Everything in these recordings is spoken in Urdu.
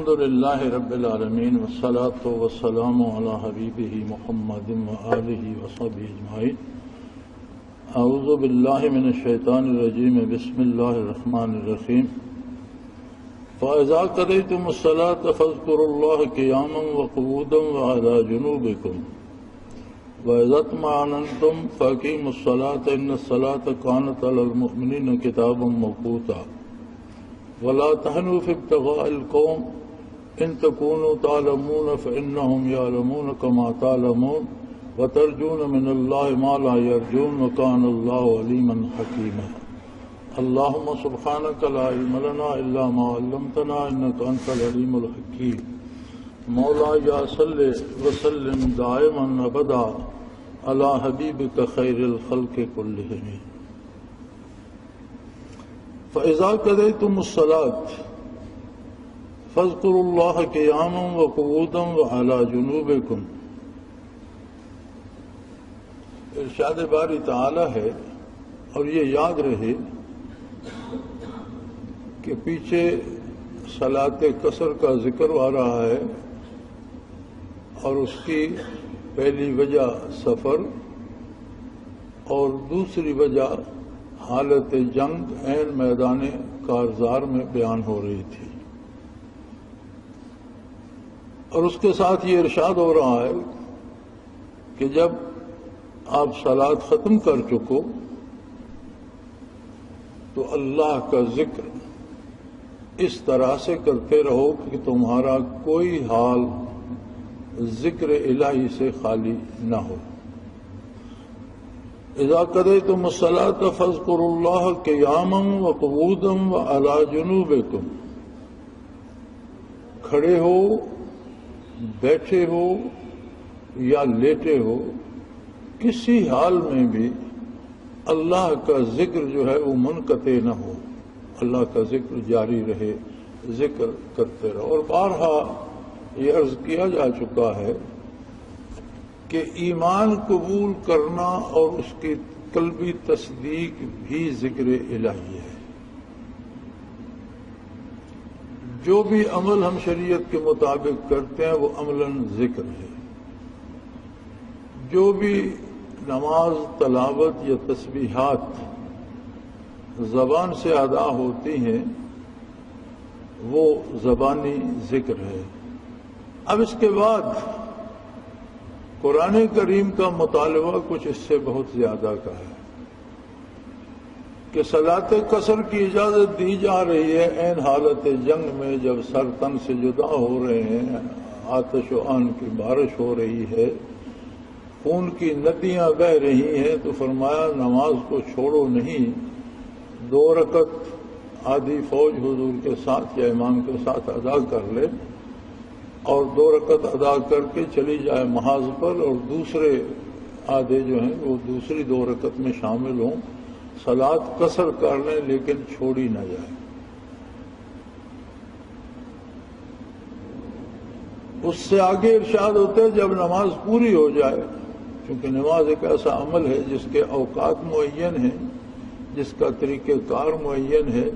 الحمد للہ رب العالمین والصلاة والسلام علی حبیبہ محمد وآلہ وصحبہ اجمعین۔ اعوذ باللہ من الشیطان الرجیم، بسم اللہ الرحمن الرحیم۔ فَإِذَا قَضَيْتُمُ الصَّلَاةَ فَاذْكُرُوا اللَّهَ قِيَامًا وَقُعُودًا وَعَلَى جُنُوبِكُمْ وَإِذَا اطْمَأْنَنْتُمْ فَأَقِيمُوا الصَّلَاةَ إِنَّ الصَّلَاةَ كَانَتْ عَلَى الْمُؤْمِنِينَ كِتَابًا مَّوْقُوتًا وَلَا تَهِنُوا فِي ابْتِغَاءِ الْقَوْمِ إن تكونوا تعلمون فإنهم يعلمون كما تعلمون وترجون من الله ما لا يرجون وكان الله عليما حكيما۔ اللهم سبحانك لا علم لنا إلا ما علمتنا إنك أنت العليم الحكيم۔ مولاي صل وسلم دائما أبدا على حبيبك خير الخلق كلهم۔ فإذا قضيتم الصلاة فاذکروا اللہ قیاما وقعودا وعلی جنوبکم۔ ارشاد باری تعالی ہے، اور یہ یاد رہے کہ پیچھے صلاۃ قصر کا ذکر آ رہا ہے، اور اس کی پہلی وجہ سفر اور دوسری وجہ حالت جنگ عین میدان کارزار میں بیان ہو رہی تھی، اور اس کے ساتھ یہ ارشاد ہو رہا ہے کہ جب آپ صلاۃ ختم کر چکو تو اللہ کا ذکر اس طرح سے کرتے رہو کہ تمہارا کوئی حال ذکر الہی سے خالی نہ ہو۔ اذا قضیتم الصلاۃ فاذکروا اللہ قیاما وقعودا وعلی جنوبکم۔ کھڑے ہو، بیٹھے ہو یا لیٹے ہو، کسی حال میں بھی اللہ کا ذکر جو ہے وہ منقطع نہ ہو، اللہ کا ذکر جاری رہے، ذکر کرتے رہو۔ اور بارہا یہ عرض کیا جا چکا ہے کہ ایمان قبول کرنا اور اس کی قلبی تصدیق بھی ذکر الہی ہے۔ جو بھی عمل ہم شریعت کے مطابق کرتے ہیں وہ عملاً ذکر ہے۔ جو بھی نماز، تلاوت یا تسبیحات زبان سے ادا ہوتی ہیں وہ زبانی ذکر ہے۔ اب اس کے بعد قرآن کریم کا مطالبہ کچھ اس سے بہت زیادہ کا ہے کہ صلاۃ قصر کی اجازت دی جا رہی ہے عین حالت جنگ میں، جب سر تن سے جدا ہو رہے ہیں، آتش و آن کی بارش ہو رہی ہے، خون کی ندیاں بہہ رہی ہیں، تو فرمایا نماز کو چھوڑو نہیں، 2 رکعت آدھی فوج حضور کے ساتھ یا امام کے ساتھ ادا کر لے، اور 2 رکعت ادا کر کے چلی جائے محاذ پر، اور دوسرے آدھے جو ہیں وہ دوسری 2 رکعت میں شامل ہوں، صلاۃ قصر کر لیں لیکن چھوڑی نہ جائے۔ اس سے آگے ارشاد ہوتا ہے جب نماز پوری ہو جائے، کیونکہ نماز ایک ایسا عمل ہے جس کے اوقات معین ہیں، جس کا طریقہ کار معین ہے،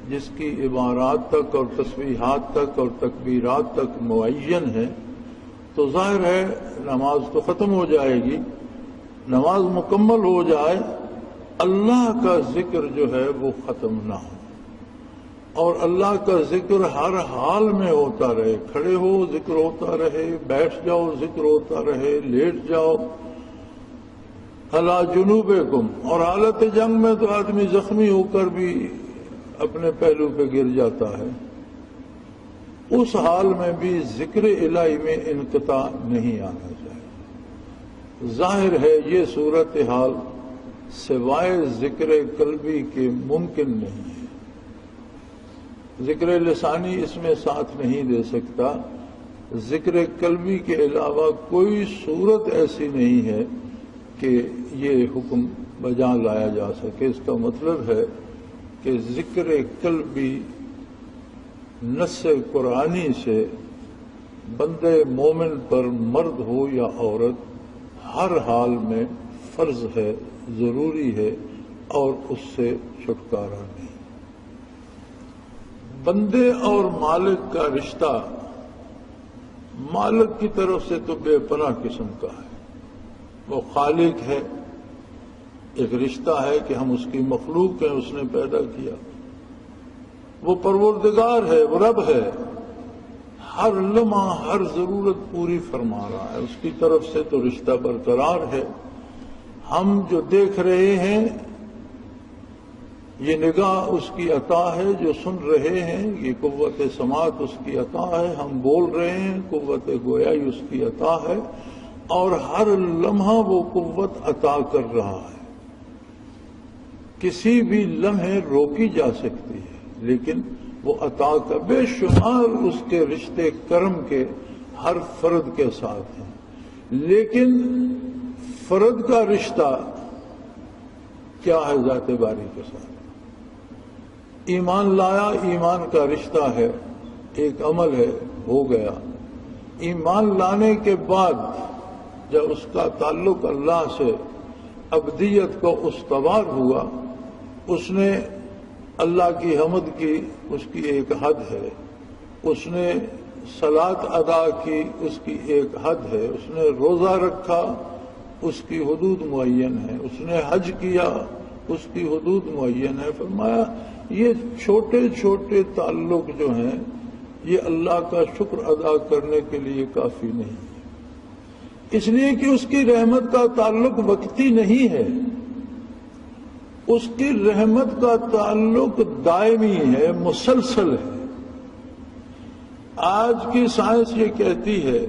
جس کی عبارات تک اور تسبیحات تک اور تکبیرات تک معین ہے، تو ظاہر ہے نماز تو ختم ہو جائے گی۔ نماز مکمل ہو جائے، اللہ کا ذکر جو ہے وہ ختم نہ ہو، اور اللہ کا ذکر ہر حال میں ہوتا رہے۔ کھڑے ہو ذکر ہوتا رہے، بیٹھ جاؤ ذکر ہوتا رہے، لیٹ جاؤ۔ علی جنوبکم، اور حالت جنگ میں تو آدمی زخمی ہو کر بھی اپنے پہلو پہ گر جاتا ہے، اس حال میں بھی ذکر الہی میں انقطاع نہیں آنا چاہیے۔ ظاہر ہے یہ صورتحال سوائے ذکر قلبی کے ممکن نہیں ہے، ذکر لسانی اس میں ساتھ نہیں دے سکتا، ذکر قلبی کے علاوہ کوئی صورت ایسی نہیں ہے کہ یہ حکم بجا لایا جا سکے۔ اس کا مطلب ہے کہ ذکر قلبی نص قرآنی سے بندے مومن پر، مرد ہو یا عورت، ہر حال میں فرض ہے، ضروری ہے، اور اس سے چھٹکارا نہیں۔ بندے اور مالک کا رشتہ مالک کی طرف سے تو بے پناہ قسم کا ہے. وہ خالق ہے، ایک رشتہ ہے کہ ہم اس کی مخلوق ہیں، اس نے پیدا کیا. وہ پروردگار ہے، وہ رب ہے، ہر لمحہ ہر ضرورت پوری فرما رہا ہے، اس کی طرف سے تو رشتہ برقرار ہے. ہم جو دیکھ رہے ہیں یہ نگاہ اس کی عطا ہے، جو سن رہے ہیں یہ قوت سماعت اس کی عطا ہے، ہم بول رہے ہیں قوت گویائی اس کی عطا ہے، اور ہر لمحہ وہ قوت عطا کر رہا ہے. کسی بھی لمحے روکی جا سکتی ہے لیکن وہ عطا کا بے شمار اس کے رشتے کرم کے ہر فرد کے ساتھ ہیں. لیکن فرد کا رشتہ کیا ہے ذات باری کے ساتھ؟ ایمان لایا، ایمان کا رشتہ ہے، ایک عمل ہے، ہو گیا. ایمان لانے کے بعد جب اس کا تعلق اللہ سے ابدیت کو استوار ہوا، اس نے اللہ کی حمد کی، اس کی ایک حد ہے. اس نے صلاۃ ادا کی، اس کی ایک حد ہے. اس نے روزہ رکھا، اس کی حدود معین ہے. اس نے حج کیا، اس کی حدود معین ہے. فرمایا یہ چھوٹے چھوٹے تعلق جو ہیں یہ اللہ کا شکر ادا کرنے کے لیے کافی نہیں ہے، اس لیے کہ اس کی رحمت کا تعلق وقتی نہیں ہے، اس کی رحمت کا تعلق دائمی ہے، مسلسل ہے. آج کی سائنس یہ کہتی ہے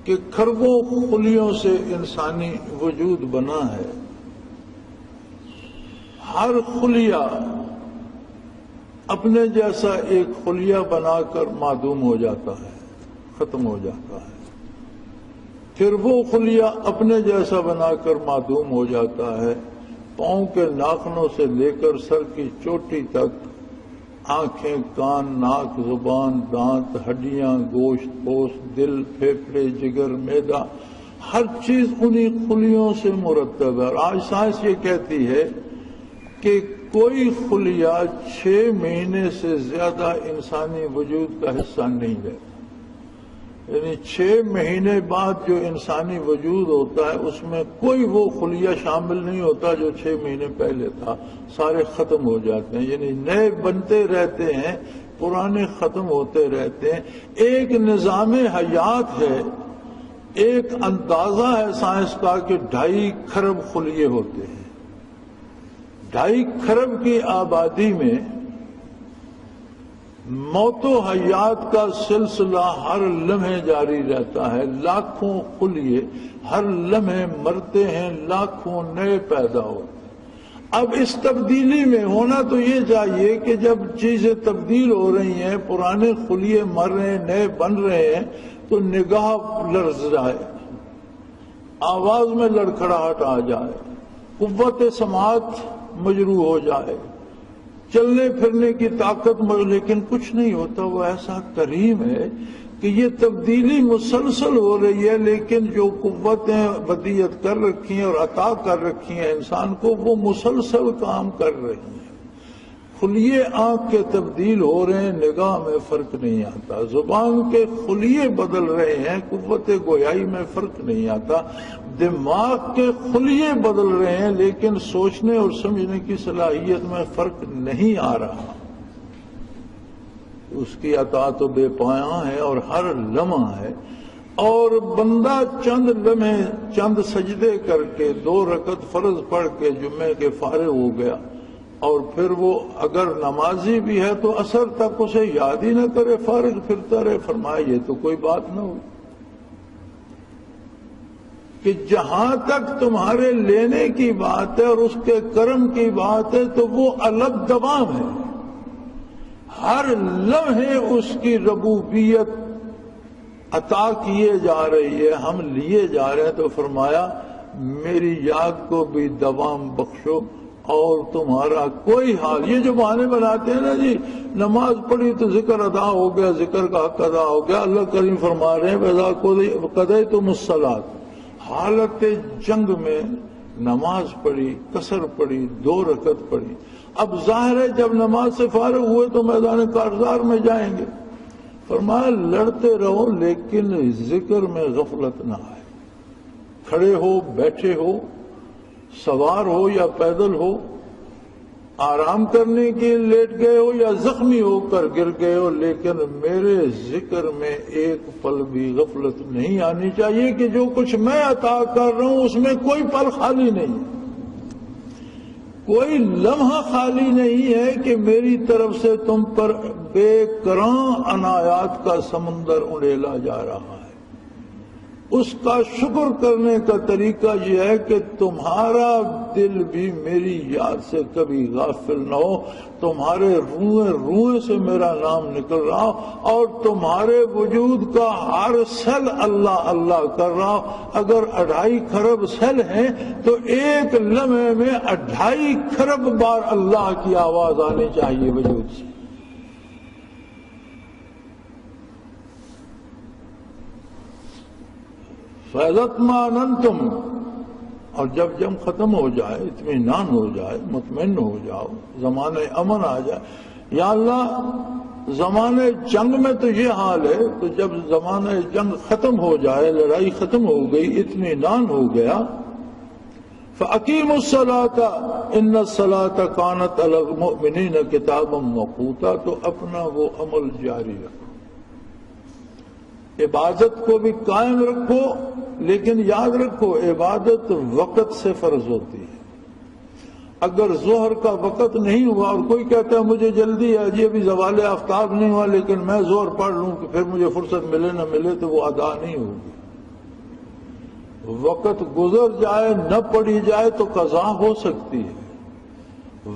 کہ کھربوں خلیوں سے انسانی وجود بنا ہے. ہر خلیہ اپنے جیسا ایک خلیہ بنا کر معدوم ہو جاتا ہے، ختم ہو جاتا ہے. پھر وہ خلیہ اپنے جیسا بنا کر معدوم ہو جاتا ہے. پاؤں کے ناخنوں سے لے کر سر کی چوٹی تک، آنکھیں، کان، ناک، زبان، دانت، ہڈیاں، گوشت، پوست، دل، پھیپھڑے، جگر، معدہ، ہر چیز انہی خلیوں سے مرتب ہے. آج سائنس یہ کہتی ہے کہ کوئی خلیہ 6 مہینے سے زیادہ انسانی وجود کا حصہ نہیں رہتا. یعنی 6 مہینے بعد جو انسانی وجود ہوتا ہے اس میں کوئی وہ خلیہ شامل نہیں ہوتا جو 6 مہینے پہلے تھا. سارے ختم ہو جاتے ہیں، یعنی نئے بنتے رہتے ہیں، پرانے ختم ہوتے رہتے ہیں. ایک نظام حیات ہے، ایک اندازہ ہے سائنس کا کہ 2.5 کھرب خلیے ہوتے ہیں. 2.5 کھرب کی آبادی میں موت و حیات کا سلسلہ ہر لمحے جاری رہتا ہے. لاکھوں خلیے ہر لمحے مرتے ہیں، لاکھوں نئے پیدا ہوتے ہیں. اب اس تبدیلی میں ہونا تو یہ چاہیے کہ جب چیزیں تبدیل ہو رہی ہیں، پرانے خلیے مر رہے ہیں، نئے بن رہے ہیں، تو نگاہ لرز جائے، آواز میں لڑکھڑاہٹ آ جائے، قوت سماعت مجروح ہو جائے، چلنے پھرنے کی طاقت لیکن کچھ نہیں ہوتا. وہ ایسا کریم ہے کہ یہ تبدیلی مسلسل ہو رہی ہے، لیکن جو قوتیں بدیت کر رکھی ہیں اور عطا کر رکھی ہیں انسان کو، وہ مسلسل کام کر رہی ہیں. خلیے آنکھ کے تبدیل ہو رہے ہیں، نگاہ میں فرق نہیں آتا. زبان کے خلیے بدل رہے ہیں، قوت گویائی میں فرق نہیں آتا. دماغ کے خلیے بدل رہے ہیں لیکن سوچنے اور سمجھنے کی صلاحیت میں فرق نہیں آ رہا. اس کی عطا تو بے پایاں ہے اور ہر لمحہ ہے. اور بندہ چند لمحے، چند سجدے کر کے 2 رکعت فرض پڑھ کے جمعے کے فارغ ہو گیا، اور پھر وہ اگر نمازی بھی ہے تو عصر تک اسے یاد ہی نہ کرے، فارغ پھرتا رہے. فرمایا یہ تو کوئی بات نہ ہو کہ جہاں تک تمہارے لینے کی بات ہے اور اس کے کرم کی بات ہے تو وہ الگ دوام ہے. ہر لمحے اس کی ربوبیت عطا کیے جا رہی ہے، ہم لیے جا رہے ہیں. تو فرمایا میری یاد کو بھی دوام بخشو اور تمہارا کوئی حال. یہ جو بہانے بناتے ہیں نا جی، نماز پڑھی تو ذکر ادا ہو گیا، ذکر کا حق ادا ہو گیا. اللہ کریم فرما رہے ہیں وَإِذَا قَضَيْتُمُ الصَّلَاةَ، حالت جنگ میں نماز پڑھی، قصر پڑھی، 2 رکعت پڑھی. اب ظاہر ہے جب نماز سے فارغ ہوئے تو میدان کارزار میں جائیں گے. فرمایا لڑتے رہو لیکن ذکر میں غفلت نہ آئے. کھڑے ہو، بیٹھے ہو، سوار ہو یا پیدل ہو، آرام کرنے کے لیٹ گئے ہو یا زخمی ہو کر گر گئے ہو، لیکن میرے ذکر میں ایک پل بھی غفلت نہیں آنی چاہیے کہ جو کچھ میں عطا کر رہا ہوں اس میں کوئی پل خالی نہیں، کوئی لمحہ خالی نہیں ہے کہ میری طرف سے تم پر بے کراں عنایات کا سمندر اڑیلا جا رہا ہے. اس کا شکر کرنے کا طریقہ یہ ہے کہ تمہارا دل بھی میری یاد سے کبھی غافل نہ ہو، تمہارے روئیں روئیں سے میرا نام نکل رہا ہو اور تمہارے وجود کا ہر سیل اللہ اللہ کر رہا ہو. اگر 2.5 کھرب سیل ہیں تو ایک لمحے میں 2.5 کھرب بار اللہ کی آواز آنی چاہیے وجود سے. فَإِذَا اور جب جنگ ختم ہو جائے، اطمینان ہو جائے، مطمئن ہو جاؤ، زمانے امن آ جائے. یا اللہ زمانے جنگ میں تو یہ حال ہے، تو جب زمانے جنگ ختم ہو جائے، لڑائی ختم ہو گئی، اطمینان ہو گیا، فَأَقِيمُوا الصَّلَاةَ إِنَّ الصَّلَاةَ كَانَتْ عَلَى الْمُؤْمِنِينَ كِتَابًا مَّوْقُوتًا. تو اپنا وہ عمل جاری رکھو، عبادت کو بھی قائم رکھو، لیکن یاد رکھو عبادت وقت سے فرض ہوتی ہے. اگر ظہر کا وقت نہیں ہوا اور کوئی کہتا ہے مجھے جلدی ہے جی ابھی زوال آفتاب نہیں ہوا لیکن میں ظہر پڑھ لوں کہ پھر مجھے فرصت ملے نہ ملے، تو وہ ادا نہیں ہوگی. وقت گزر جائے نہ پڑھی جائے تو قضا ہو سکتی ہے،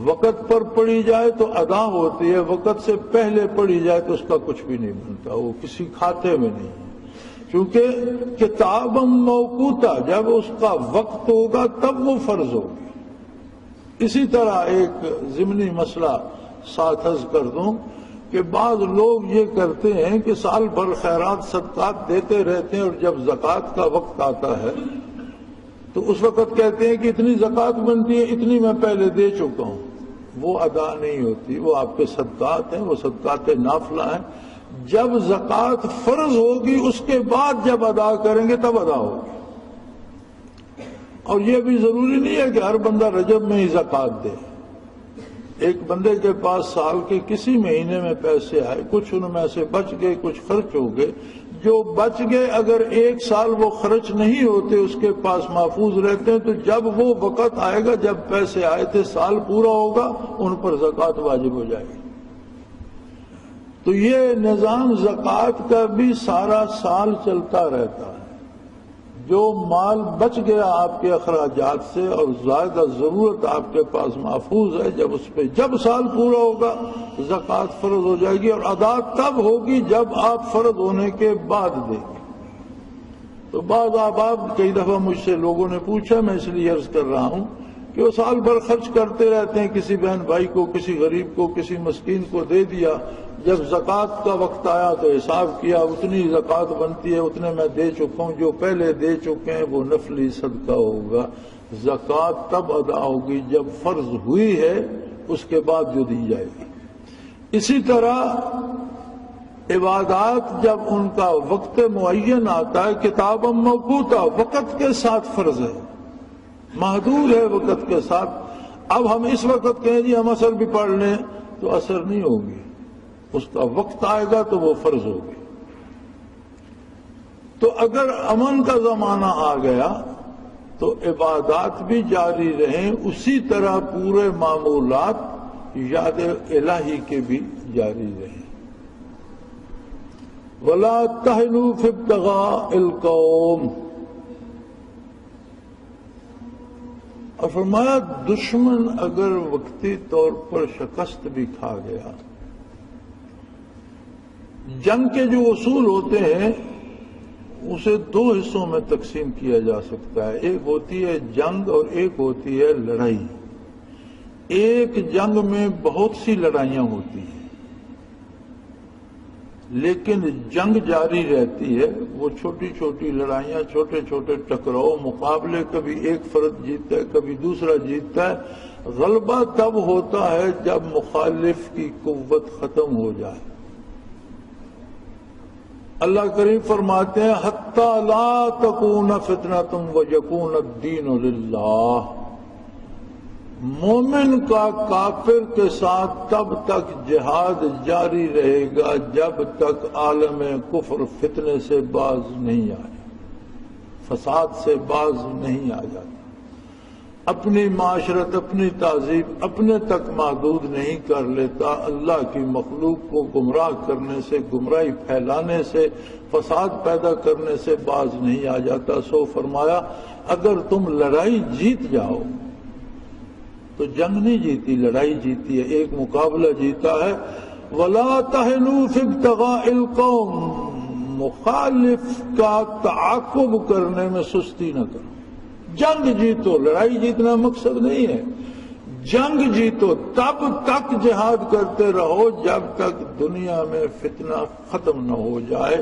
وقت پر پڑھی جائے تو ادا ہوتی ہے، وقت سے پہلے پڑھی جائے تو اس کا کچھ بھی نہیں بنتا، وہ کسی کھاتے میں نہیں. کیونکہ کتاب موقوتا جب اس کا وقت ہوگا تب وہ فرض ہوگی. اسی طرح ایک ضمنی مسئلہ ساتھ عرض کر دوں کہ بعض لوگ یہ کرتے ہیں کہ سال بھر خیرات صدقات دیتے رہتے ہیں اور جب زکوٰۃ کا وقت آتا ہے تو اس وقت کہتے ہیں کہ اتنی زکوٰۃ بنتی ہے، اتنی میں پہلے دے چکا ہوں. وہ ادا نہیں ہوتی، وہ آپ کے صدقات ہیں، وہ صدقات نافلہ ہیں. جب زکوٰۃ فرض ہوگی اس کے بعد جب ادا کریں گے تب ادا ہوگی. اور یہ بھی ضروری نہیں ہے کہ ہر بندہ رجب میں ہی زکوٰۃ دے. ایک بندے کے پاس سال کے کسی مہینے میں پیسے آئے، کچھ ان میں سے بچ گئے، کچھ خرچ ہو گئے، جو بچ گئے اگر 1 سال وہ خرچ نہیں ہوتے اس کے پاس محفوظ رہتے ہیں تو جب وہ وقت آئے گا جب پیسے آئے تھے سال پورا ہوگا ان پر زکوٰۃ واجب ہو جائے گی. تو یہ نظام زکوٰۃ کا بھی سارا سال چلتا رہتا ہے. جو مال بچ گیا آپ کے اخراجات سے اور زائدہ ضرورت آپ کے پاس محفوظ ہے، جب اس پہ جب سال پورا ہوگا زکوٰۃ فرض ہو جائے گی اور ادا تب ہوگی جب آپ فرض ہونے کے بعد دیں گے. تو بعض احباب کئی دفعہ مجھ سے لوگوں نے پوچھا، میں اس لیے عرض کر رہا ہوں کہ وہ سال بھر خرچ کرتے رہتے ہیں، کسی بہن بھائی کو، کسی غریب کو، کسی مسکین کو دے دیا، جب زکوٰۃ کا وقت آیا تو حساب کیا اتنی زکوٰۃ بنتی ہے اتنے میں دے چکا ہوں، جو پہلے دے چکے ہیں وہ نفلی صدقہ ہوگا. زکوٰۃ تب ادا ہوگی جب فرض ہوئی ہے، اس کے بعد جو دی جائے گی. اسی طرح عبادات جب ان کا وقت معین آتا ہے، کتاب موقوتا وقت کے ساتھ فرض ہے، محدود ہے وقت کے ساتھ. اب ہم اس وقت کہیں جی ہم عصر بھی پڑھ لیں تو عصر نہیں ہوگی، اس کا وقت آئے گا تو وہ فرض ہوگی. تو اگر امن کا زمانہ آ گیا تو عبادات بھی جاری رہیں، اسی طرح پورے معمولات یاد الہی کے بھی جاری رہیں. وَلَا تَهِنُوا فِي ابْتِغَاءِ الْقَوْمِ. اور فرمایا دشمن اگر وقتی طور پر شکست بھی کھا گیا، جنگ کے جو اصول ہوتے ہیں اسے 2 حصوں میں تقسیم کیا جا سکتا ہے. ایک ہوتی ہے جنگ اور ایک ہوتی ہے لڑائی. ایک جنگ میں بہت سی لڑائیاں ہوتی ہیں، لیکن جنگ جاری رہتی ہے، وہ چھوٹی چھوٹی لڑائیاں، چھوٹے چھوٹے ٹکراؤ، مقابلے، کبھی ایک فرد جیتتا ہے کبھی دوسرا جیتتا ہے۔ غلبہ تب ہوتا ہے جب مخالف کی قوت ختم ہو جائے۔ اللہ کریم فرماتے ہیں حتی لا تکون فتنۃ ویکون الدین للہ، مومن کا کافر کے ساتھ تب تک جہاد جاری رہے گا جب تک عالم کفر فتنے سے باز نہیں آئے، فساد سے باز نہیں آ جاتا، اپنی معاشرت، اپنی تہذیب اپنے تک محدود نہیں کر لیتا، اللہ کی مخلوق کو گمراہ کرنے سے، گمراہی پھیلانے سے، فساد پیدا کرنے سے باز نہیں آ جاتا۔ سو فرمایا اگر تم لڑائی جیت جاؤ تو جنگ نہیں جیتی، لڑائی جیتی ہے، ایک مقابلہ جیتا ہے۔ وَلَا تَهِنُوا فِي ابْتِغَاءِ الْقَوْمِ، مخالف کا تعاقب کرنے میں سستی نہ کرو۔ جنگ جیتو، لڑائی جیتنا مقصد نہیں ہے، جنگ جیتو، تب تک جہاد کرتے رہو جب تک دنیا میں فتنہ ختم نہ ہو جائے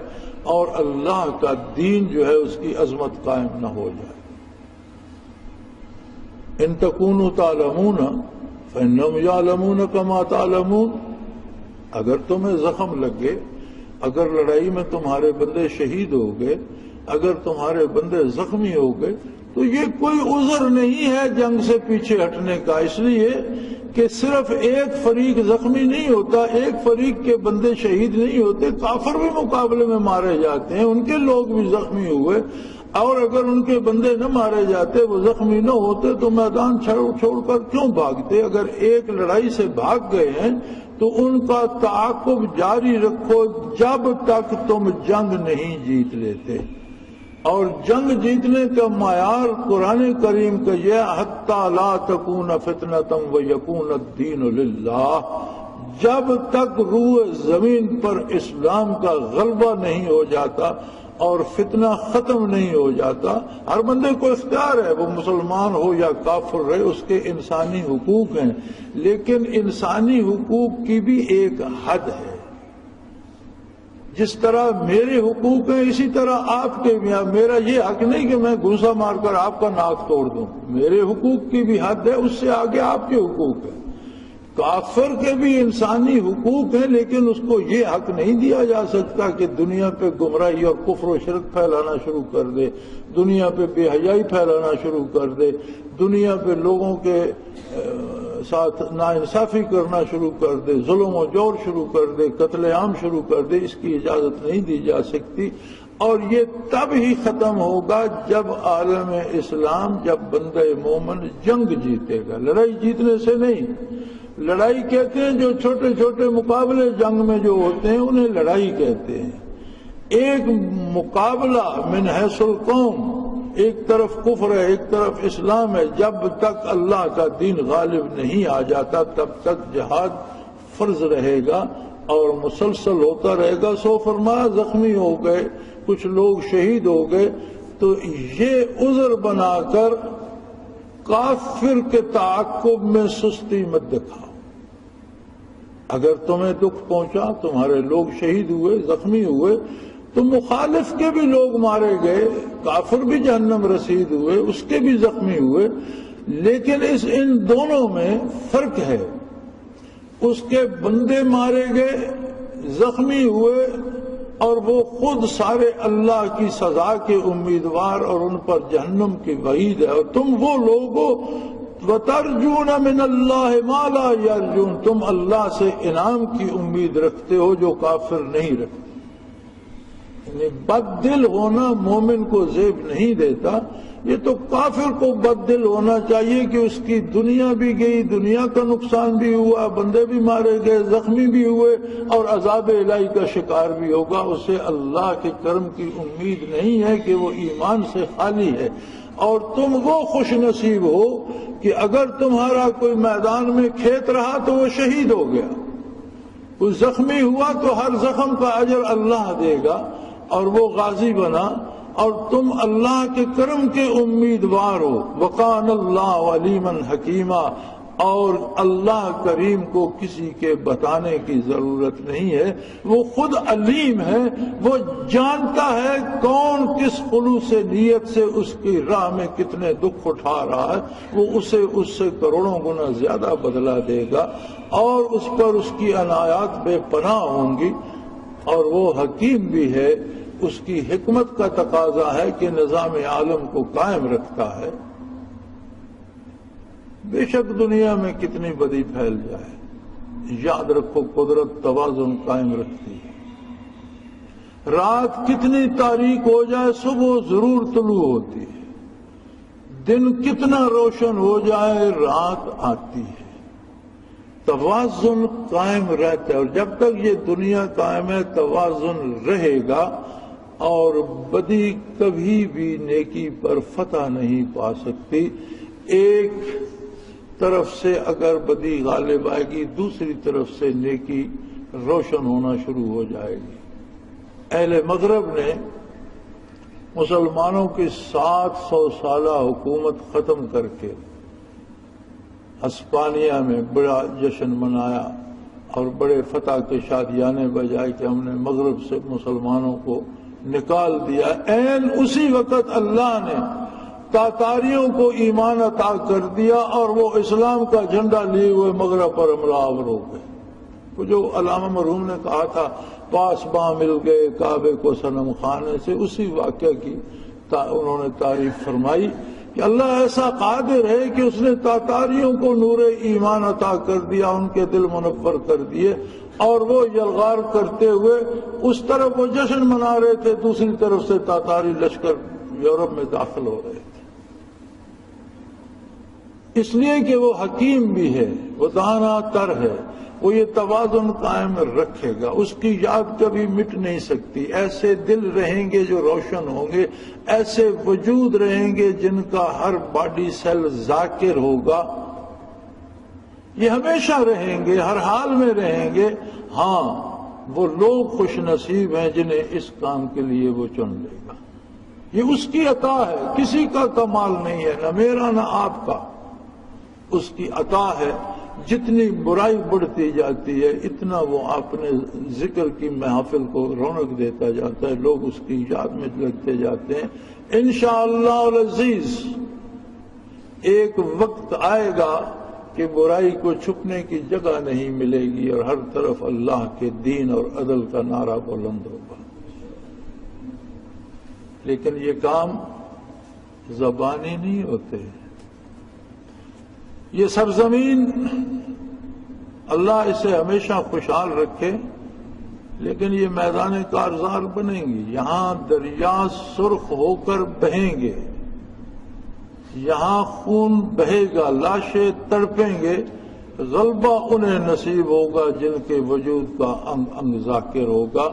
اور اللہ کا دین جو ہے اس کی عظمت قائم نہ ہو جائے۔ ان تکونوا تعلمون فانہم یعلمون کما تعلمون، اگر تمہیں زخم لگے، اگر لڑائی میں تمہارے بندے شہید ہو گئے، اگر تمہارے بندے زخمی ہو گئے تو یہ کوئی عذر نہیں ہے جنگ سے پیچھے ہٹنے کا، اس لیے کہ صرف ایک فریق زخمی نہیں ہوتا، ایک فریق کے بندے شہید نہیں ہوتے، کافر بھی مقابلے میں مارے جاتے ہیں، ان کے لوگ بھی زخمی ہوئے، اور اگر ان کے بندے نہ مارے جاتے، وہ زخمی نہ ہوتے تو میدان چھوڑ کر کیوں بھاگتے؟ اگر ایک لڑائی سے بھاگ گئے ہیں تو ان کا تعاقب جاری رکھو جب تک تم جنگ نہیں جیت لیتے۔ اور جنگ جیتنے کا معیار قرآن کریم کا یہ حتی لا تکون فتنۃ ویکون الدین للہ، جب تک روح زمین پر اسلام کا غلبہ نہیں ہو جاتا اور فتنہ ختم نہیں ہو جاتا۔ ہر بندے کو اختیار ہے، وہ مسلمان ہو یا کافر رہے، اس کے انسانی حقوق ہیں، لیکن انسانی حقوق کی بھی ایک حد ہے۔ جس طرح میرے حقوق ہیں اسی طرح آپ کے بھی ہیں۔ میرا یہ حق نہیں کہ میں گھوسا مار کر آپ کا ناک توڑ دوں، میرے حقوق کی بھی حد ہے، اس سے آگے آپ کے حقوق ہیں۔ کافر کے بھی انسانی حقوق ہیں، لیکن اس کو یہ حق نہیں دیا جا سکتا کہ دنیا پہ گمراہی اور کفر و شرک پھیلانا شروع کر دے، دنیا پہ بے حیائی پھیلانا شروع کر دے، دنیا پہ لوگوں کے ساتھ ناانصافی کرنا شروع کر دے، ظلم و جور شروع کر دے، قتل عام شروع کر دے، اس کی اجازت نہیں دی جا سکتی۔ اور یہ تب ہی ختم ہوگا جب عالم اسلام، جب بندہ مومن جنگ جیتے گا، لڑائی جیتنے سے نہیں۔ لڑائی کہتے ہیں جو چھوٹے چھوٹے مقابلے جنگ میں جو ہوتے ہیں انہیں لڑائی کہتے ہیں۔ ایک مقابلہ من حیث القوم، ایک طرف کفر ہے ایک طرف اسلام ہے، جب تک اللہ کا دین غالب نہیں آ جاتا تب تک جہاد فرض رہے گا اور مسلسل ہوتا رہے گا۔ سو فرمایا زخمی ہو گئے، کچھ لوگ شہید ہو گئے، تو یہ عذر بنا کر کافر کے تعاقب میں سستی مت دکھاؤ۔ اگر تمہیں دکھ پہنچا، تمہارے لوگ شہید ہوئے، زخمی ہوئے، تو مخالف کے بھی لوگ مارے گئے، کافر بھی جہنم رسید ہوئے، اس کے بھی زخمی ہوئے، لیکن ان دونوں میں فرق ہے۔ اس کے بندے مارے گئے، زخمی ہوئے، اور وہ خود سارے اللہ کی سزا کے امیدوار اور ان پر جہنم کی وعید ہے، اور تم وہ لوگ ہو وَتَرْجُونَ مِنَ اللَّهِ مَا لَا يَرْجُونَ، تم اللہ سے انعام کی امید رکھتے ہو جو کافر نہیں رکھتے۔ یعنی بد دل ہونا مومن کو زیب نہیں دیتا، یہ تو کافر کو بد دل ہونا چاہیے کہ اس کی دنیا بھی گئی، دنیا کا نقصان بھی ہوا، بندے بھی مارے گئے، زخمی بھی ہوئے، اور عذاب الہی کا شکار بھی ہوگا۔ اسے اللہ کے کرم کی امید نہیں ہے کہ وہ ایمان سے خالی ہے۔ اور تم وہ خوش نصیب ہو کہ اگر تمہارا کوئی میدان میں کھیت رہا تو وہ شہید ہو گیا، کوئی زخمی ہوا تو ہر زخم کا اجر اللہ دے گا اور وہ غازی بنا، اور تم اللہ کے کرم کے امیدوار ہو۔ وَقَانَ اللَّهُ عَلِيمًا حَكِيمًا، اور اللہ کریم کو کسی کے بتانے کی ضرورت نہیں ہے، وہ خود علیم ہے، وہ جانتا ہے کون کس خلوص نیت سے اس کی راہ میں کتنے دکھ اٹھا رہا ہے، وہ اسے اس سے کروڑوں گنا زیادہ بدلہ دے گا، اور اس پر اس کی عنایات بے پناہ ہوں گی، اور وہ حکیم بھی ہے، اس کی حکمت کا تقاضا ہے کہ نظام عالم کو قائم رکھتا ہے۔ بے شک دنیا میں کتنی بدی پھیل جائے، یاد رکھو قدرت توازن قائم رکھتی ہے۔ رات کتنی تاریک ہو جائے صبح ضرور طلوع ہوتی ہے، دن کتنا روشن ہو جائے رات آتی ہے، توازن قائم رہتا ہے، اور جب تک یہ دنیا قائم ہے توازن رہے گا، اور بدی کبھی بھی نیکی پر فتح نہیں پا سکتی۔ ایک طرف سے اگر بدی غالب آئے گی، دوسری طرف سے نیکی روشن ہونا شروع ہو جائے گی۔ اہل مغرب نے مسلمانوں کی 700 سالہ حکومت ختم کر کے ہسپانیہ میں بڑا جشن منایا اور بڑے فتح کے شادیانے بجائے کہ ہم نے مغرب سے مسلمانوں کو نکال دیا۔ عین اسی وقت اللہ نے تاتاریوں کو ایمان عطا کر دیا، اور وہ اسلام کا جھنڈا لیے ہوئے مغرب پر حملہ آور ہو گئے۔ وہ جو علامہ مرحوم نے کہا تھا پاس باں مل گئے کعبے کو صنم خانے سے، اسی واقعہ کی انہوں نے تعریف فرمائی کہ اللہ ایسا قادر ہے کہ اس نے تاتاریوں کو نور ایمان عطا کر دیا، ان کے دل منور کر دیے، اور وہ یلغار کرتے ہوئے اس طرف وہ جشن منا رہے تھے، دوسری طرف سے تاتاری لشکر یورپ میں داخل ہو رہے تھے۔ اس لیے کہ وہ حکیم بھی ہے، وہ دانا تر ہے، وہ یہ توازن قائم رکھے گا، اس کی یاد کبھی مٹ نہیں سکتی۔ ایسے دل رہیں گے جو روشن ہوں گے، ایسے وجود رہیں گے جن کا ہر باڈی سیل ذاکر ہوگا، یہ ہمیشہ رہیں گے، ہر حال میں رہیں گے۔ ہاں وہ لوگ خوش نصیب ہیں جنہیں اس کام کے لیے وہ چن لے گا۔ یہ اس کی عطا ہے، کسی کا کمال نہیں ہے، نہ میرا نہ آپ کا، اس کی عطا ہے۔ جتنی برائی بڑھتی جاتی ہے اتنا وہ اپنے ذکر کی محافل کو رونق دیتا جاتا ہے، لوگ اس کی یاد میں لگتے جاتے ہیں۔ انشاءاللہ العزیز ایک وقت آئے گا کہ برائی کو چھپنے کی جگہ نہیں ملے گی، اور ہر طرف اللہ کے دین اور عدل کا نعرہ بلند ہوگا۔ لیکن یہ کام زبانی نہیں ہوتے، یہ سرزمین اللہ اسے ہمیشہ خوشحال رکھے، لیکن یہ میدان کارزار بنیں گی، یہاں دریا سرخ ہو کر بہیں گے، یہاں خون بہے گا، لاشیں تڑپیں گے، غلبہ انہیں نصیب ہوگا جن کے وجود کا انگ انگ ذاکر ہوگا،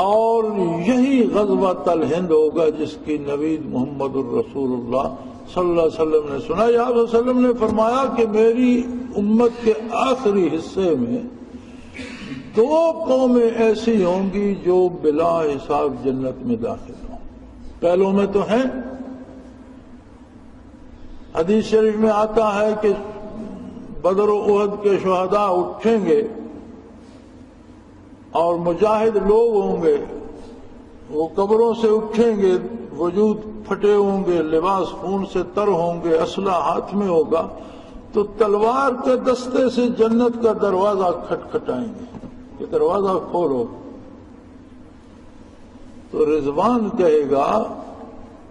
اور یہی غزوۃ الہند ہوگا جس کی نوید محمد الرسول اللہ صلی اللہ علیہ وسلم نے سنا۔ یا آپ صلی اللہ علیہ وسلم نے فرمایا کہ میری امت کے آخری حصے میں 2 قومیں ایسی ہوں گی جو بلا حساب جنت میں داخل ہوں۔ پہلوں میں تو ہیں، حدیث شریف میں آتا ہے کہ بدر و احد کے شہداء اٹھیں گے اور مجاہد لوگ ہوں گے، وہ قبروں سے اٹھیں گے، وجود پھٹے ہوں گے، لباس خون سے تر ہوں گے، اسلحہ ہاتھ میں ہوگا، تو تلوار کے دستے سے جنت کا دروازہ کھٹکھٹائیں گے کہ دروازہ کھولو، تو رضوان کہے گا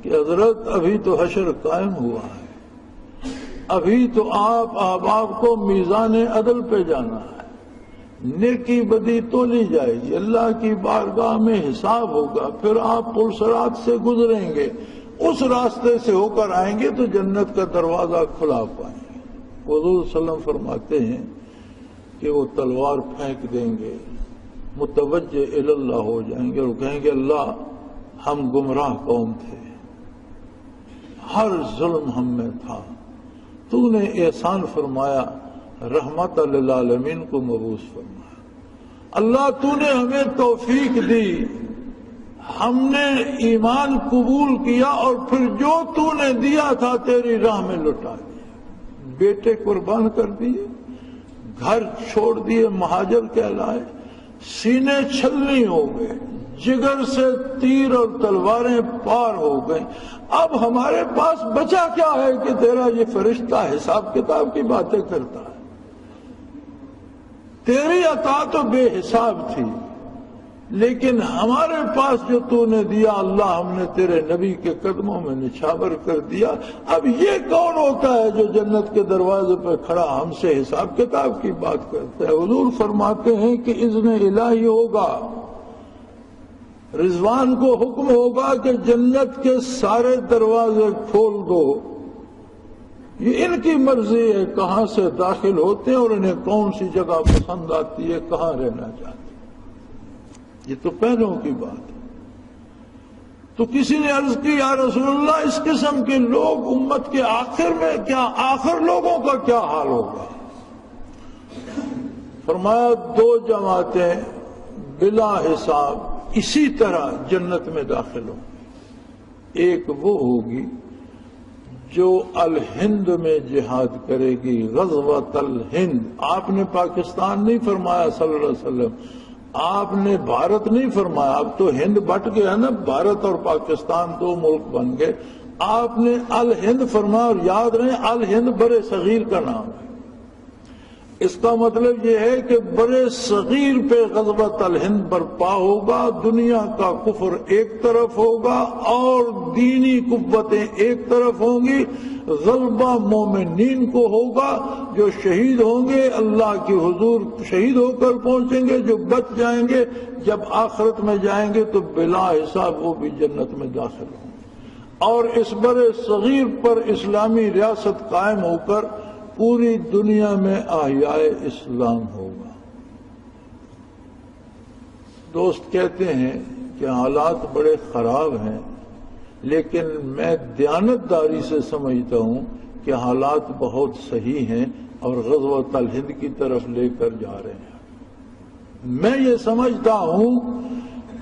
کہ حضرت ابھی تو حشر قائم ہوا ہے، ابھی تو آپ احباب کو میزان عدل پہ جانا ہے، نیکی بدی تولی جائے گی، اللہ کی بارگاہ میں حساب ہوگا، پھر آپ پل صراط سے گزریں گے، اس راستے سے ہو کر آئیں گے تو جنت کا دروازہ کھلا پائیں گے۔ حضور صلی اللہ علیہ وسلم فرماتے ہیں کہ وہ تلوار پھینک دیں گے، متوجہ اللہ ہو جائیں گے اور کہیں گے اللہ ہم گمراہ قوم تھے، ہر ظلم ہم میں تھا، تو نے احسان فرمایا، رحمت للعالمین کو مبعوث فرمایا، اللہ تو نے ہمیں توفیق دی، ہم نے ایمان قبول کیا اور پھر جو تو نے دیا تھا تیری راہ میں لٹا دیا، بیٹے قربان کر دیے، گھر چھوڑ دیے، مہاجر کہلائے، سینے چھلنی ہو گئے، جگر سے تیر اور تلواریں پار ہو گئیں۔ اب ہمارے پاس بچا کیا ہے کہ تیرا یہ فرشتہ حساب کتاب کی باتیں کرتا ہے؟ تیری عطا تو بے حساب تھی، لیکن ہمارے پاس جو تو نے دیا اللہ ہم نے تیرے نبی کے قدموں میں نچھاور کر دیا۔ اب یہ کون ہوتا ہے جو جنت کے دروازے پہ کھڑا ہم سے حساب کتاب کی بات کرتا ہے؟ حضور فرماتے ہیں کہ اذن الہی ہوگا، رضوان کو حکم ہوگا کہ جنت کے سارے دروازے کھول دو، یہ ان کی مرضی ہے کہاں سے داخل ہوتے ہیں اور انہیں کون سی جگہ پسند آتی ہے، کہاں رہنا چاہتے ہیں۔ یہ تو پہلوں کی بات ہے۔ تو کسی نے عرض کی یا رسول اللہ اس قسم کے لوگ امت کے آخر میں کیا، آخر لوگوں کا کیا حال ہوگا؟ فرمایا 2 جماعتیں بلا حساب اسی طرح جنت میں داخل ہوں۔ ایک وہ ہوگی جو الہند میں جہاد کرے گی، غزوۃ الہند۔ آپ نے پاکستان نہیں فرمایا صلی اللہ علیہ وسلم، آپ نے بھارت نہیں فرمایا، اب تو ہند بٹ گیا نا، بھارت اور پاکستان 2 ملک بن گئے۔ آپ نے الہند فرمایا، اور یاد رہے الہند برے صغیر کا نام ہے۔ اس کا مطلب یہ ہے کہ برے صغیر پہ غزوۃ الہند برپا ہوگا، دنیا کا کفر ایک طرف ہوگا اور دینی قوتیں ایک طرف ہوں گی۔ غلبہ مومنین کو ہوگا، جو شہید ہوں گے اللہ کے حضور شہید ہو کر پہنچیں گے، جو بچ جائیں گے جب آخرت میں جائیں گے تو بلا حساب وہ بھی جنت میں داخل ہوں گے۔ اور اس برے صغیر پر اسلامی ریاست قائم ہو کر پوری دنیا میں احیاء اسلام ہوگا۔ دوست کہتے ہیں کہ حالات بڑے خراب ہیں، لیکن میں دیانتداری سے سمجھتا ہوں کہ حالات بہت صحیح ہیں اور غزوۃ الہند کی طرف لے کر جا رہے ہیں۔ میں یہ سمجھتا ہوں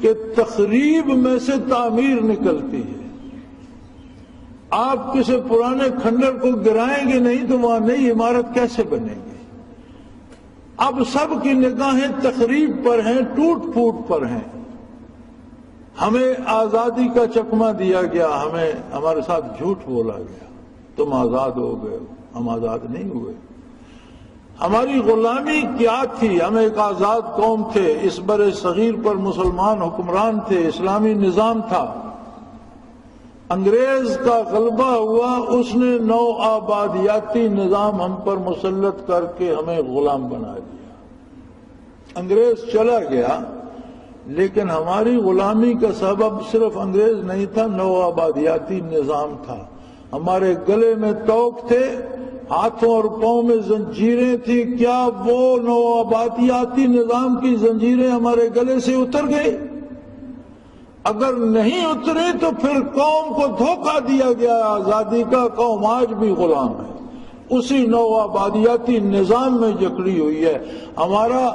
کہ تخریب میں سے تعمیر نکلتی ہے۔ آپ کسی پرانے کھنڈر کو گرائیں گے نہیں تو وہاں نئی عمارت کیسے بنے گی؟ اب سب کی نگاہیں تخریب پر ہیں، ٹوٹ پھوٹ پر ہیں۔ ہمیں آزادی کا چکمہ دیا گیا، ہمیں ہمارے ساتھ جھوٹ بولا گیا، تم آزاد ہو گئے ہو، ہم آزاد نہیں ہوئے۔ ہماری غلامی کیا تھی؟ ہم ایک آزاد قوم تھے، اس برے صغیر پر مسلمان حکمران تھے، اسلامی نظام تھا۔ انگریز کا غلبہ ہوا، اس نے نو آبادیاتی نظام ہم پر مسلط کر کے ہمیں غلام بنا دیا۔ انگریز چلا گیا، لیکن ہماری غلامی کا سبب صرف انگریز نہیں تھا، نو آبادیاتی نظام تھا۔ ہمارے گلے میں توق تھے، ہاتھوں اور پاؤں میں زنجیریں تھیں۔ کیا وہ نو آبادیاتی نظام کی زنجیریں ہمارے گلے سے اتر گئی؟ اگر نہیں اتری تو پھر قوم کو دھوکہ دیا گیا، آزادی کا قوم آج بھی غلام ہے، اسی نو آبادیاتی نظام میں جکڑی ہوئی ہے۔ ہمارا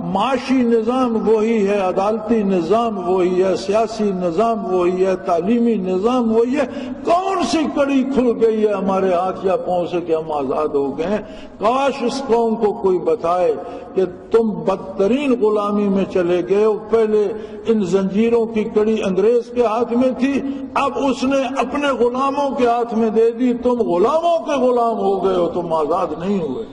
معاشی نظام وہی ہے، عدالتی نظام وہی ہے، سیاسی نظام وہی ہے، تعلیمی نظام وہی ہے۔ کون سی کڑی کھل گئی ہے ہمارے ہاتھ یا پاؤں سے کہ ہم آزاد ہو گئے ہیں؟ کاش اس قوم کو کوئی بتائے کہ تم بدترین غلامی میں چلے گئے ہو۔ پہلے ان زنجیروں کی کڑی انگریز کے ہاتھ میں تھی، اب اس نے اپنے غلاموں کے ہاتھ میں دے دی، تم غلاموں کے غلام ہو گئے ہو، تم آزاد نہیں ہوئے۔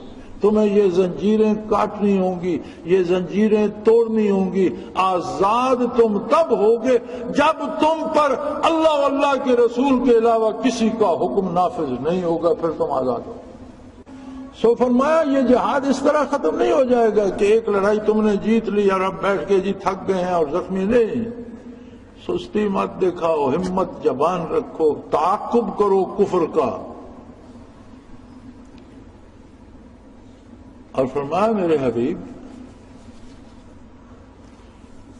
تمہیں یہ زنجیریں کاٹنی ہوں گی، یہ زنجیریں توڑنی ہوں گی۔ آزاد تم تب ہوگے جب تم پر اللہ و اللہ کے رسول کے علاوہ کسی کا حکم نافذ نہیں ہوگا، پھر تم آزاد ہو۔ سو فرمایا یہ جہاد اس طرح ختم نہیں ہو جائے گا کہ ایک لڑائی تم نے جیت لی اور اب بیٹھ کے جی تھک گئے ہیں اور زخمی نہیں۔ سستی مت دکھاؤ، ہمت جبان رکھو، تعاقب کرو کفر کا۔ اور فرمایا میرے حبیب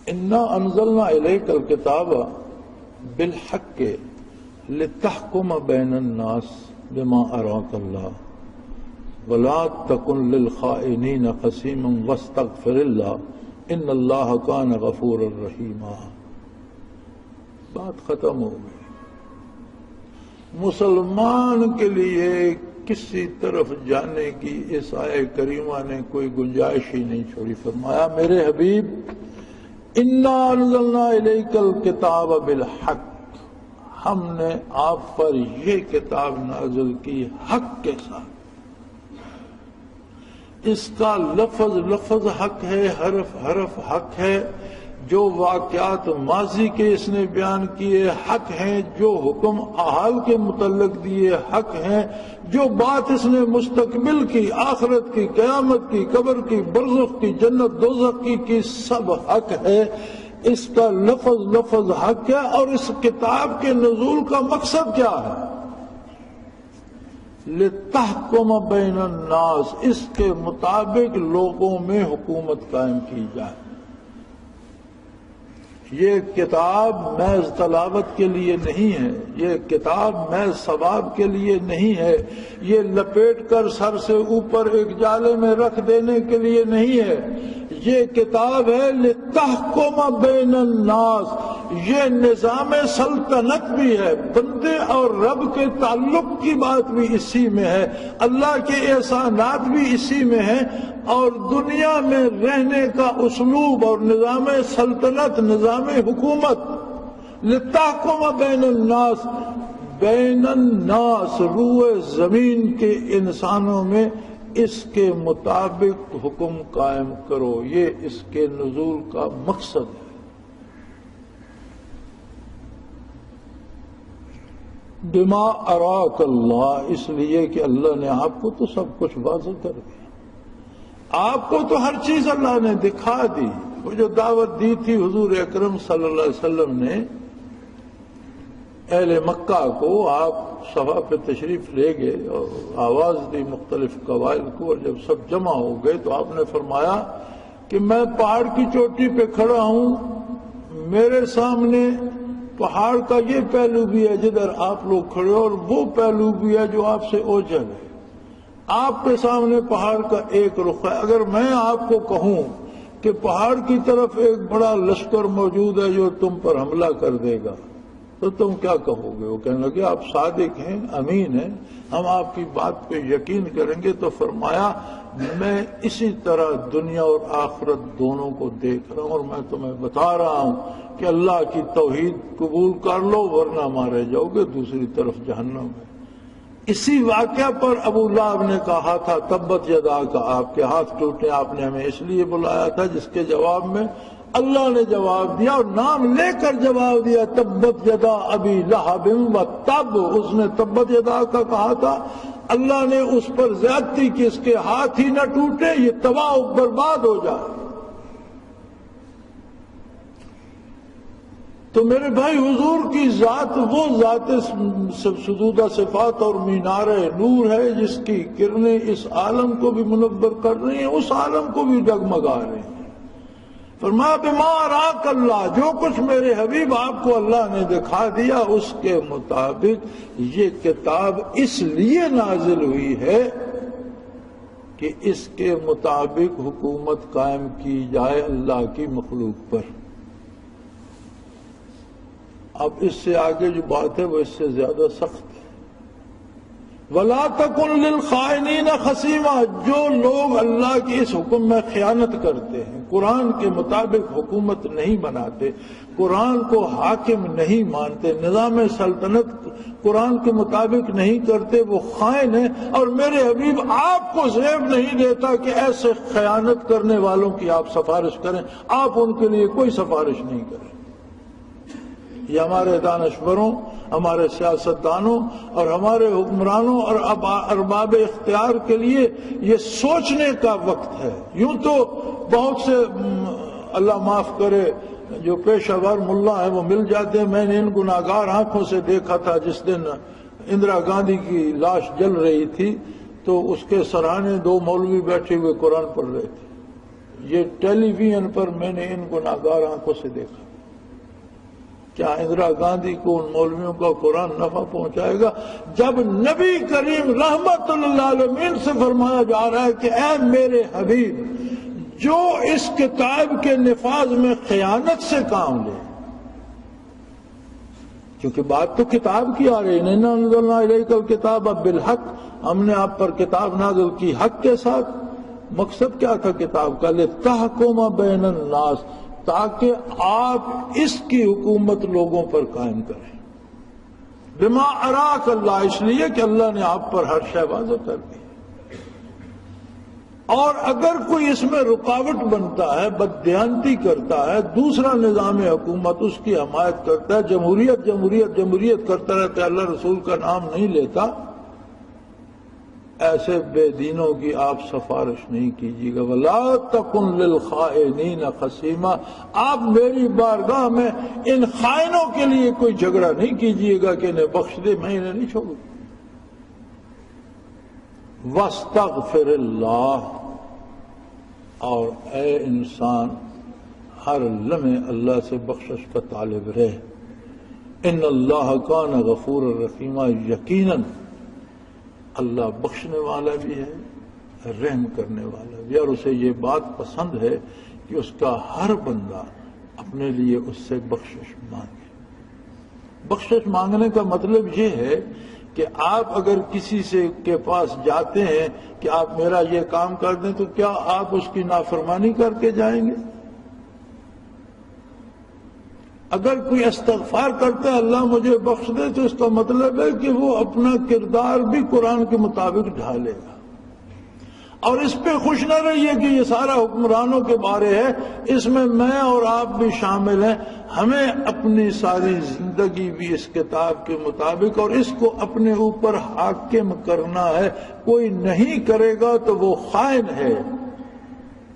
انا انزلنا الیک الکتاب بالحق لتحکم بین الناس بما اراک اللہ ولا تکن للخائنین خصیما واستغفر اللہ ان اللہ کان غفورا رحیما۔ بات ختم ہو گئی۔ مسلمان کے لیے کسی طرف جانے کی اس آیت کریمہ نے کوئی گنجائش ہی نہیں چھوڑی. فرمایا میرے حبیب انا انزلنا الیک الکتاب بالحق، ہم نے آپ پر یہ کتاب نازل کی حق کے ساتھ. اس کا لفظ لفظ حق ہے، حرف حرف حق ہے. جو واقعات ماضی کے اس نے بیان کیے حق ہیں، جو حکم حال کے متعلق دیے حق ہیں، جو بات اس نے مستقبل کی، آخرت کی، قیامت کی، قبر کی، برزخ کی، جنت دوزخ کی سب حق ہے. اس کا لفظ لفظ حق ہے. اور اس کتاب کے نزول کا مقصد کیا ہے؟ لِتَحْكُمَ بَيْنَ النَّاسِ، اس کے مطابق لوگوں میں حکومت قائم کی جائے. یہ کتاب محض تلاوت کے لیے نہیں ہے، یہ کتاب محض ثواب کے لیے نہیں ہے، یہ لپیٹ کر سر سے اوپر ایک جالے میں رکھ دینے کے لیے نہیں ہے. یہ کتاب ہے لِتَحْكُمَ بَيْنَ النَّاسِ. یہ نظام سلطنت بھی ہے، بندے اور رب کے تعلق کی بات بھی اسی میں ہے، اللہ کے احسانات بھی اسی میں ہیں، اور دنیا میں رہنے کا اسلوب اور نظام سلطنت، نظام حکومت. لِتَحْكُمَ بَيْنَ النَّاسِ، بین الناس، روئے زمین کے انسانوں میں اس کے مطابق حکم قائم کرو. یہ اس کے نزول کا مقصد ہے. بما اراک اللہ، اس لیے کہ اللہ نے آپ کو تو سب کچھ واضح کر دیا، آپ کو تو ہر چیز اللہ نے دکھا دی. وہ جو دعوت دی تھی حضور اکرم صلی اللہ علیہ وسلم نے اہل مکہ کو، آپ صفا پہ تشریف لے گئے اور آواز دی مختلف قبائل کو، اور جب سب جمع ہو گئے تو آپ نے فرمایا کہ میں پہاڑ کی چوٹی پہ کھڑا ہوں، میرے سامنے پہاڑ کا یہ پہلو بھی ہے جدھر آپ لوگ کھڑے ہو، اور وہ پہلو بھی ہے جو آپ سے اوجھل ہے. آپ کے سامنے پہاڑ کا ایک رخ ہے. اگر میں آپ کو کہوں کہ پہاڑ کی طرف ایک بڑا لشکر موجود ہے جو تم پر حملہ کر دے گا، تو تم کیا کہو گے؟ وہ کہنے لگے آپ صادق ہیں، امین ہیں، ہم آپ کی بات پہ یقین کریں گے. تو فرمایا میں اسی طرح دنیا اور آخرت دونوں کو دیکھ رہا ہوں، اور میں تمہیں بتا رہا ہوں کہ اللہ کی توحید قبول کر لو ورنہ مارے جاؤ گے دوسری طرف جہنم میں. اسی واقعہ پر ابو لہب نے کہا تھا تبت یدا کا، آپ کے ہاتھ ٹوٹے، آپ نے ہمیں اس لیے بلایا تھا، جس کے جواب میں اللہ نے جواب دیا اور نام لے کر جواب دیا، تبت یدا ابی لہب و تب. اس نے تبت یدا کا کہا تھا، اللہ نے اس پر زیادتی کی، اس کے ہاتھ ہی نہ ٹوٹے، یہ تباہ و برباد ہو جائے. تو میرے بھائی حضور کی ذات وہ ذات سجودہ صفات اور مینار نور ہے جس کی کرنیں اس عالم کو بھی منور کر رہی ہیں، اس عالم کو بھی جگمگا رہی ہیں. فرمایا بما اراک اللہ، جو کچھ میرے حبیب آپ کو اللہ نے دکھا دیا اس کے مطابق یہ کتاب اس لیے نازل ہوئی ہے کہ اس کے مطابق حکومت قائم کی جائے اللہ کی مخلوق پر. اب اس سے آگے جو بات ہے وہ اس سے زیادہ سخت ہے. وَلَا تَكُنْ لِلْخَائِنِينَ خَصِيمًا، جو لوگ اللہ کے اس حکم میں خیانت کرتے ہیں، قرآن کے مطابق حکومت نہیں بناتے، قرآن کو حاکم نہیں مانتے، نظام سلطنت قرآن کے مطابق نہیں کرتے، وہ خائن ہیں. اور میرے حبیب آپ کو زیب نہیں دیتا کہ ایسے خیانت کرنے والوں کی آپ سفارش کریں، آپ ان کے لیے کوئی سفارش نہیں کریں. یہ ہمارے دانشوروں، ہمارے سیاستدانوں اور ہمارے حکمرانوں اور ارباب اختیار کے لیے یہ سوچنے کا وقت ہے. یوں تو بہت سے اللہ معاف کرے جو پیشہ ور ملا ہیں وہ مل جاتے ہیں. میں نے ان گناہگار آنکھوں سے دیکھا تھا جس دن اندرا گاندھی کی لاش جل رہی تھی تو اس کے سرانے دو مولوی بیٹھے ہوئے قرآن پڑھ رہے تھے. یہ ٹیلی ویژن پر میں نے ان گناہگار آنکھوں سے دیکھا. کیا اندرا گاندھی کو ان مولویوں کا قرآن نفع پہنچائے گا جب نبی کریم رحمت للعالمین سے فرمایا جا رہا ہے کہ اے میرے حبیب جو اس کتاب کے نفاذ میں خیانت سے کام لے، کیونکہ بات تو کتاب کی آ رہی ہے، اِنَّا أَنزَلْنَا إِلَيْكَ الْكِتَابَ بِالْحَقِّ، ہم نے آپ پر کتاب نازل کی حق کے ساتھ۔ مقصد کیا تھا کتاب کا؟ لِتَحْكُمَ بَيْنَ النَّاسِ، تاکہ آپ اس کی حکومت لوگوں پر قائم کریں۔ بما اراک اللہ، اس لیے کہ اللہ نے آپ پر ہر شے واضح کر دی۔ اور اگر کوئی اس میں رکاوٹ بنتا ہے، بددیانتی کرتا ہے، دوسرا نظام حکومت اس کی حمایت کرتا ہے، جمہوریت جمہوریت جمہوریت کرتا رہتا ہے، اللہ رسول کا نام نہیں لیتا، ایسے بے دینوں کی آپ سفارش نہیں کیجیے گا۔ وَلَا تَكُنْ لِلْخَائِنِينَ خَصِيمًا، آپ میری بارگاہ میں ان خائنوں کے لیے کوئی جھگڑا نہیں کیجیے گا کہ انہیں بخش دے، میں انہیں نہیں چھوڑوں۔ وَاسْتَغْفِرِ اللَّهَ، اور اے انسان ہر لمحے اللہ سے بخشش کا طالب رہے۔ ان اللہ کان غفور الرحیم، یقیناً اللہ بخشنے والا بھی ہے، رحم کرنے والا بھی ہے، اور اسے یہ بات پسند ہے کہ اس کا ہر بندہ اپنے لیے اس سے بخشش مانگے۔ بخشش مانگنے کا مطلب یہ ہے کہ آپ اگر کسی سے کے پاس جاتے ہیں کہ آپ میرا یہ کام کر دیں، تو کیا آپ اس کی نافرمانی کر کے جائیں گے؟ اگر کوئی استغفار کرتا ہے اللہ مجھے بخش دے، تو اس کا مطلب ہے کہ وہ اپنا کردار بھی قرآن کے مطابق ڈھالے گا۔ اور اس پہ خوش نہ رہیے کہ یہ سارا حکمرانوں کے بارے ہے، اس میں میں اور آپ بھی شامل ہیں۔ ہمیں اپنی ساری زندگی بھی اس کتاب کے مطابق اور اس کو اپنے اوپر حاکم کرنا ہے۔ کوئی نہیں کرے گا تو وہ خائن ہے،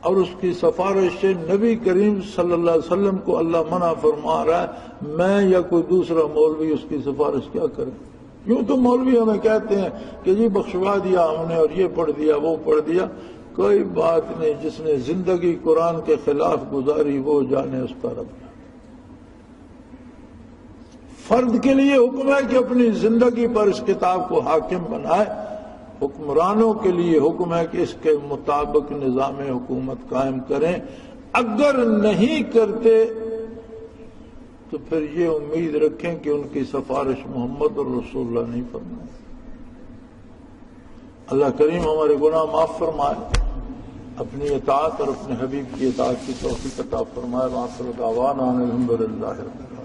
اور اس کی سفارش سے نبی کریم صلی اللہ علیہ وسلم کو اللہ منع فرما رہا ہے۔ میں یا کوئی دوسرا مولوی اس کی سفارش کیا کرے؟ یوں تو مولوی ہمیں کہتے ہیں کہ جی بخشوا دیا ہم نے، اور یہ پڑھ دیا وہ پڑھ دیا۔ کوئی بات نہیں، جس نے زندگی قرآن کے خلاف گزاری وہ جانے اس کا رب۔ فرد کے لیے حکم ہے کہ اپنی زندگی پر اس کتاب کو حاکم بنائے، حکمرانوں کے لیے حکم ہے کہ اس کے مطابق نظام حکومت قائم کریں۔ اگر نہیں کرتے تو پھر یہ امید رکھیں کہ ان کی سفارش محمد اور رسول اللہ نہیں فرمائے۔ اللہ کریم ہمارے گناہ معاف فرمائے، اپنی اطاعت اور اپنے حبیب کی اطاعت کی توفیق عطا فرمائے۔ وآخر دعوانا ان الحمد للہ رب العالمین۔